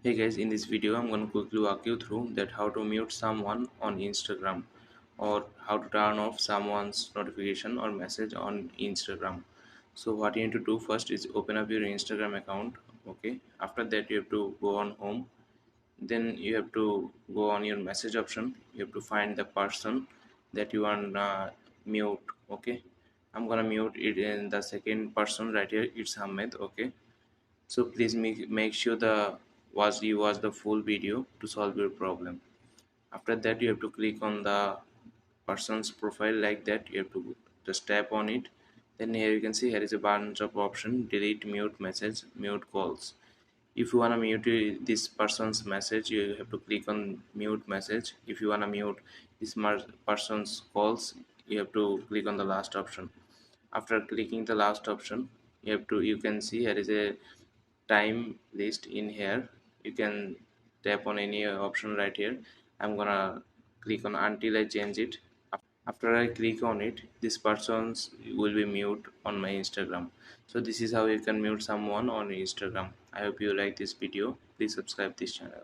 Hey guys, in this video I'm going to quickly walk you through that how to mute someone on Instagram or how to turn off someone's notification or message on Instagram. So what you need to do first is open up your Instagram account. Okay, after that you have to go on home, then you have to go on your message option. You have to find the person that you want mute. Okay, I'm gonna mute it in the second person right here. It's Ahmed. Okay, so please make sure you watch the full video to solve your problem. After that you have to click on the person's profile like that. You have to just tap on it. Then here you can see here is a bunch of option: delete, mute message, mute calls. If you want to mute this person's message, you have to click on mute message. If you want to mute this person's calls, you have to click on the last option. After clicking the last option, you can see here is a time list. In here you can tap on any option right here. I'm gonna click on until I change it. After I click on it, this person's will be mute on my Instagram. So this is how you can mute someone on Instagram. I hope you like this video. Please subscribe this channel.